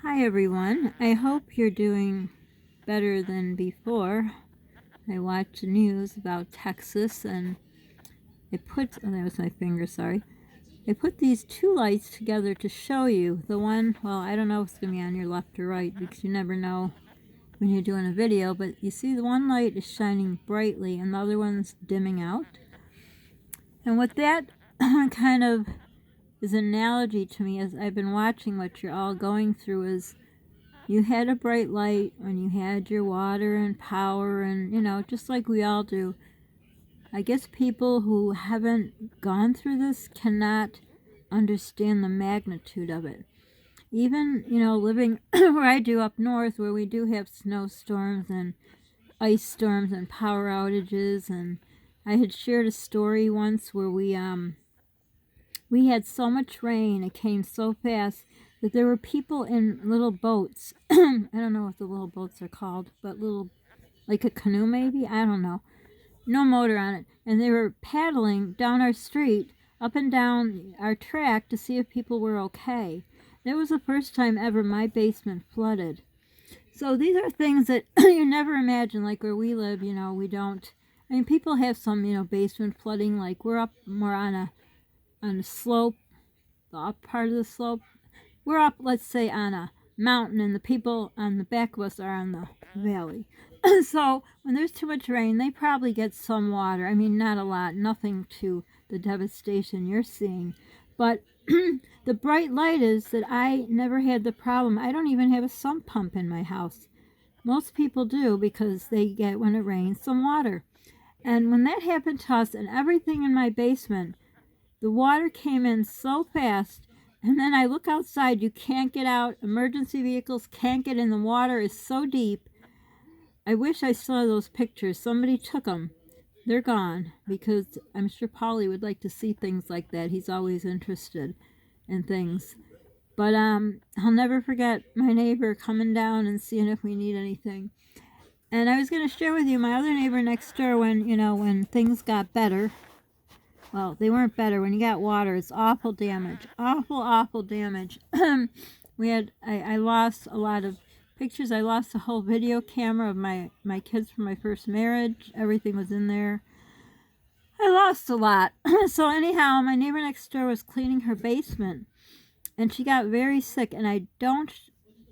Hi everyone, I hope you're doing better than before. I watched the news about Texas and that was my finger, sorry. I put these two lights together to show you. The one, well, I don't know if it's going to be on your left or right because you never know when you're doing a video, but you see the one light is shining brightly and the other one's dimming out. And what that kind of is an analogy to me as I've been watching what you're all going through is you had a bright light when you had your water and power and, just like we all do. I guess people who haven't gone through this cannot understand the magnitude of it. Even, living where I do up north, where we do have snowstorms and ice storms and power outages, and I had shared a story once where we had so much rain, it came so fast that there were people in little boats. I don't know what the little boats are called, but little, like a canoe maybe? I don't know. No motor on it. And they were paddling down our street, up and down our track to see if people were okay. It was the first time ever my basement flooded. So these are things that you never imagine, like where we live, we don't. I mean, people have some, basement flooding, like we're up more on a slope, the up part of the slope. We're up, let's say, on a mountain, and the people on the back of us are on the valley. So when there's too much rain, they probably get some water. I mean, not a lot, nothing to the devastation you're seeing. But the bright light is that I never had the problem. I don't even have a sump pump in my house. Most people do because they get, when it rains, some water. And when that happened to us and everything in my basement, the water came in so fast, and then I look outside, you can't get out. Emergency vehicles can't get in. The water is so deep. I wish I saw those pictures. Somebody took them. They're gone because I'm sure Polly would like to see things like that. He's always interested in things. But I'll never forget my neighbor coming down and seeing if we need anything. And I was going to share with you my other neighbor next door when things got better. Well, they weren't better. When you got water, it's awful damage. Awful damage. I lost a lot of pictures. I lost a whole video camera of my kids from my first marriage. Everything was in there. I lost a lot. So anyhow, my neighbor next door was cleaning her basement, and she got very sick, and I don't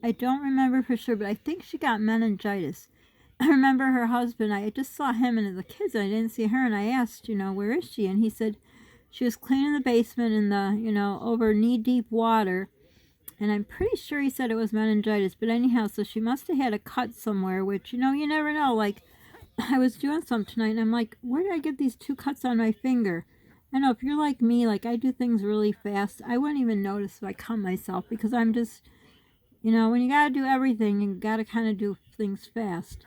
remember for sure, but I think she got meningitis. I remember her husband, I just saw him and the kids, and I didn't see her, and I asked, where is she? And he said she was cleaning the basement in the, over knee-deep water, and I'm pretty sure he said it was meningitis, but anyhow, so she must have had a cut somewhere, which, you never know. Like, I was doing some tonight, and I'm like, where did I get these 2 cuts on my finger? I know, if you're like me, like, I do things really fast, I wouldn't even notice if I cut myself, because I'm just, when you gotta do everything, you gotta kind of do things fast.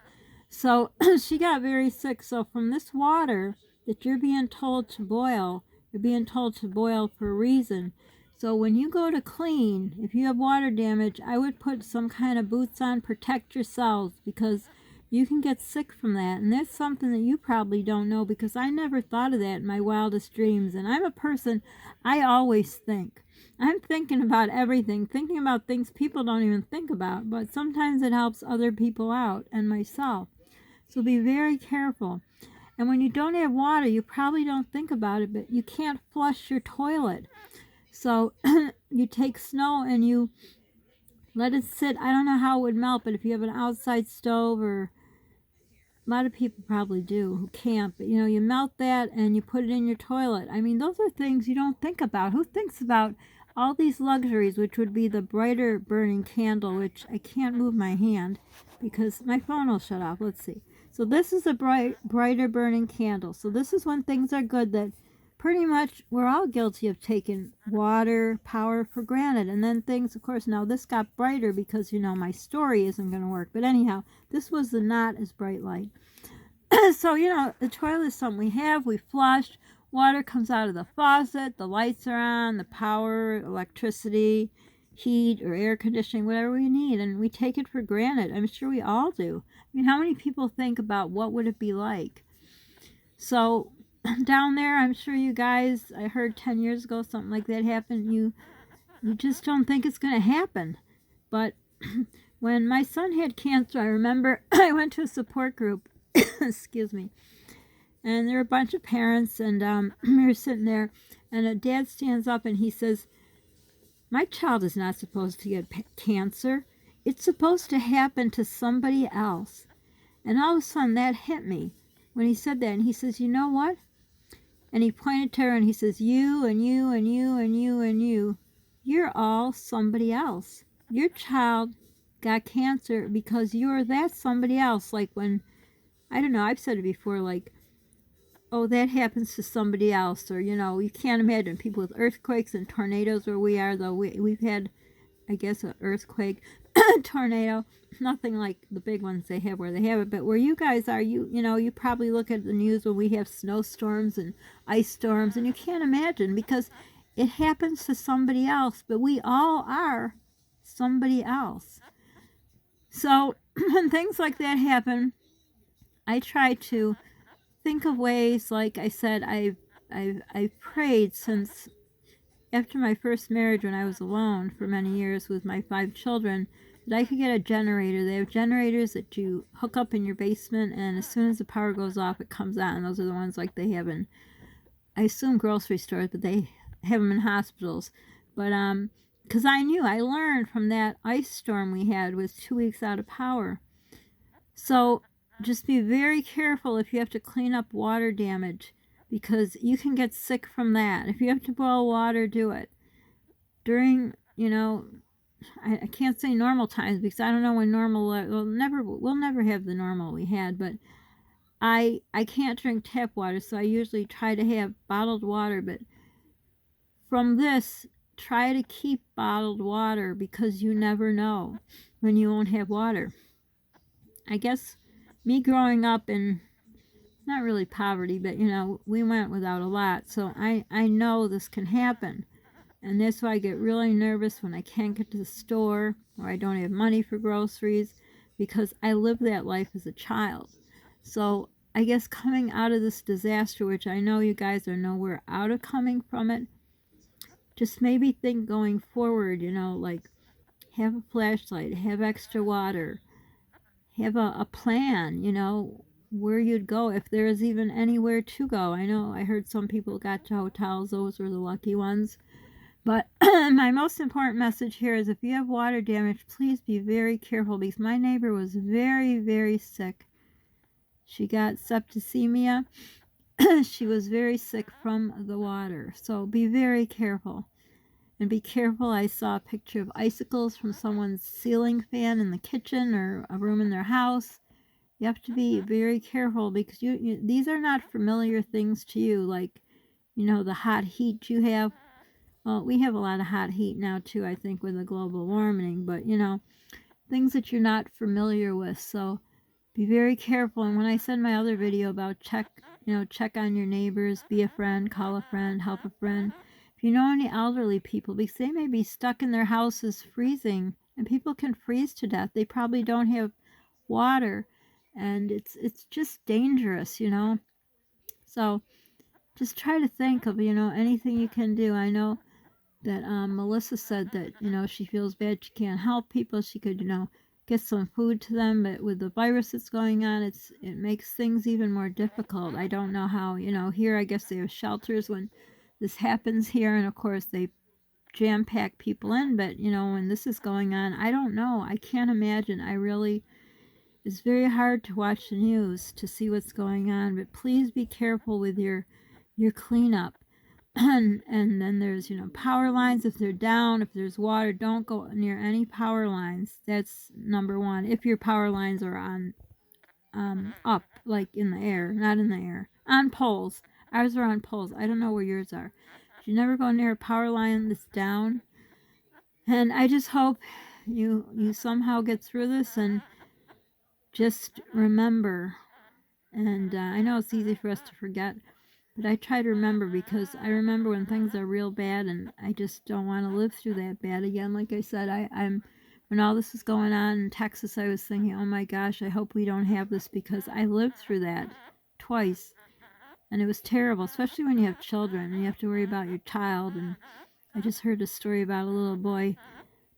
So she got very sick. So from this water that you're being told to boil, you're being told to boil for a reason. So when you go to clean, if you have water damage, I would put some kind of boots on, protect yourselves, because you can get sick from that. And that's something that you probably don't know, because I never thought of that in my wildest dreams. And I'm a person, I always think. I'm thinking about everything, thinking about things people don't even think about, but sometimes it helps other people out and myself. So be very careful. And when you don't have water, you probably don't think about it, but you can't flush your toilet. So you take snow and you let it sit. I don't know how it would melt, but if you have an outside stove, or a lot of people probably do who can't, but you melt that and you put it in your toilet. I mean, those are things you don't think about. Who thinks about all these luxuries, which would be the brighter burning candle, which I can't move my hand because my phone will shut off. Let's see. So this is a brighter burning candle. So this is when things are good, that pretty much we're all guilty of taking water, power for granted. And then things, of course, now this got brighter because, my story isn't going to work. But anyhow, this was the not as bright light. So, the toilet is something we have. We flush. Water comes out of the faucet. The lights are on. The power, electricity, heat, or air conditioning, whatever we need. And we take it for granted. I'm sure we all do. I mean, how many people think about what would it be like? So down there, I'm sure you guys, I heard 10 years ago something like that happened. You just don't think it's going to happen. But when my son had cancer, I remember I went to a support group, excuse me, and there were a bunch of parents, and we were sitting there, and a dad stands up and he says, my child is not supposed to get cancer. It's supposed to happen to somebody else. And all of a sudden that hit me when he said that. And he says, you know what? And he pointed to her and he says, you and you and you and you and you, you're all somebody else. Your child got cancer because you're that somebody else. Like when, I don't know, I've said it before, like, oh, that happens to somebody else. Or, you can't imagine people with earthquakes and tornadoes where we are, though we've had, I guess, an earthquake, tornado, nothing like the big ones they have where they have it, but where you guys are, you probably look at the news when we have snowstorms and ice storms, and you can't imagine because it happens to somebody else, but we all are somebody else. So when things like that happen, I try to think of ways. Like I said, I've prayed since after my first marriage, when I was alone for many years with my 5 children, that I could get a generator. They have generators that you hook up in your basement, and as soon as the power goes off, it comes on. And those are the ones like they have in, I assume, grocery stores, but they have them in hospitals. But because I learned from that ice storm we had with 2 weeks out of power. So just be very careful if you have to clean up water damage, because you can get sick from that. If you have to boil water, do it. During, I can't say normal times because I don't know when normal, we'll never have the normal we had, but I can't drink tap water, so I usually try to have bottled water. But from this, try to keep bottled water because you never know when you won't have water. I guess me growing up in not really poverty, but we went without a lot, so I know this can happen. And that's why I get really nervous when I can't get to the store or I don't have money for groceries, because I lived that life as a child. So I guess coming out of this disaster, which I know you guys are nowhere out of coming from it, just maybe think going forward, like have a flashlight, have extra water, have a plan, where you'd go if there is even anywhere to go. I know I heard some people got to hotels, those were the lucky ones. But my most important message here is if you have water damage, please be very careful, because my neighbor was very, very sick. She got septicemia. She was very sick from the water. So be very careful. And be careful, I saw a picture of icicles from someone's ceiling fan in the kitchen or a room in their house. You have to be very careful because these are not familiar things to you, like, the hot heat you have. Well, we have a lot of hot heat now too, I think, with the global warming, but things that you're not familiar with. So be very careful. And when I said my other video about check on your neighbors, be a friend, call a friend, help a friend. If you know any elderly people, because they may be stuck in their houses freezing, and people can freeze to death. They probably don't have water, and it's just dangerous, So just try to think of, anything you can do. I know that Melissa said that, she feels bad she can't help people. She could, get some food to them, but with the virus that's going on, it makes things even more difficult. I don't know how, here I guess they have shelters when this happens here, and of course they jam-pack people in, but, when this is going on, I don't know. I can't imagine. It's very hard to watch the news to see what's going on, but please be careful with your cleanup. And then there's, power lines. If they're down, if there's water, don't go near any power lines. That's number one. If your power lines are on, up, like in the air, not in the air, on poles. Ours are on poles. I don't know where yours are. But you never go near a power line that's down. And I just hope you somehow get through this and just remember. And I know it's easy for us to forget, but I try to remember, because I remember when things are real bad, and I just don't want to live through that bad again. Like I said, I'm when all this is going on in Texas, I was thinking, oh my gosh, I hope we don't have this, because I lived through that twice, and it was terrible, especially when you have children and you have to worry about your child. And I just heard a story about a little boy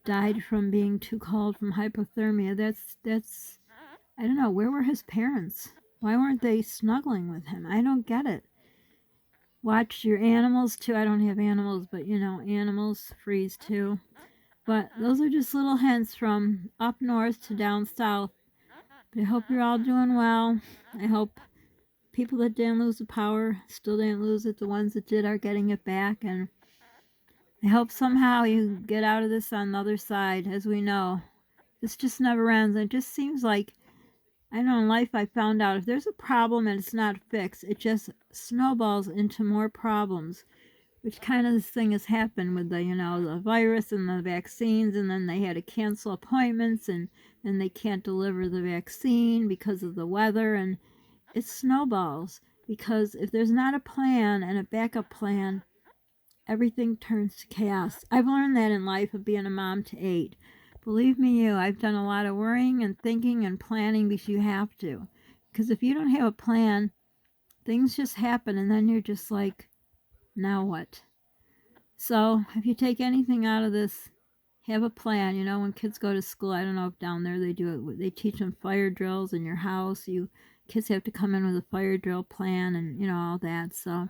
died from being too cold from hypothermia. That's I don't know, where were his parents? Why weren't they snuggling with him? I don't get it. Watch your animals too. I don't have animals, but you know, animals freeze too. But those are just little hints from up north to down south. But I hope you're all doing well. I hope people that didn't lose the power still didn't lose it. The ones that did are getting it back. And I hope somehow you get out of this on the other side. As we know, this just never ends. It just seems like, I know in life I found out if there's a problem and it's not fixed, it just snowballs into more problems. Which kind of this thing has happened with the, you know, the virus and the vaccines, and then they had to cancel appointments, and then they can't deliver the vaccine because of the weather, and it snowballs. Because if there's not a plan and a backup plan, everything turns to chaos. I've learned that in life of being a mom to 8. Believe me, I've done a lot of worrying and thinking and planning because you have to. Because if you don't have a plan, things just happen, and then you're just like, now what? So if you take anything out of this, have a plan. You know, when kids go to school, I don't know if down there they do it. They teach them fire drills in your house. Kids have to come in with a fire drill plan, and you know all that. So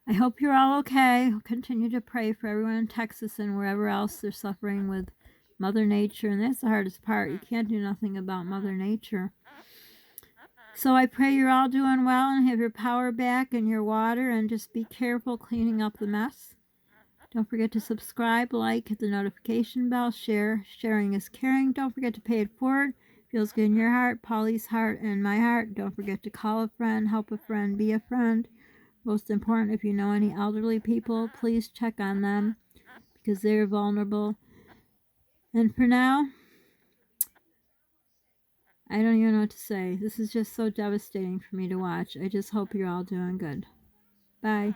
I hope you're all okay. I'll continue to pray for everyone in Texas and wherever else they're suffering with Mother Nature, and that's the hardest part. You can't do nothing about Mother Nature. So I pray you're all doing well and have your power back and your water, and just be careful cleaning up the mess. Don't forget to subscribe, like, hit the notification bell, share. Sharing is caring. Don't forget to pay it forward. Feels good in your heart, Polly's heart, and my heart. Don't forget to call a friend, help a friend, be a friend. Most important, if you know any elderly people, please check on them because they're vulnerable. And for now, I don't even know what to say. This is just so devastating for me to watch. I just hope you're all doing good. Bye.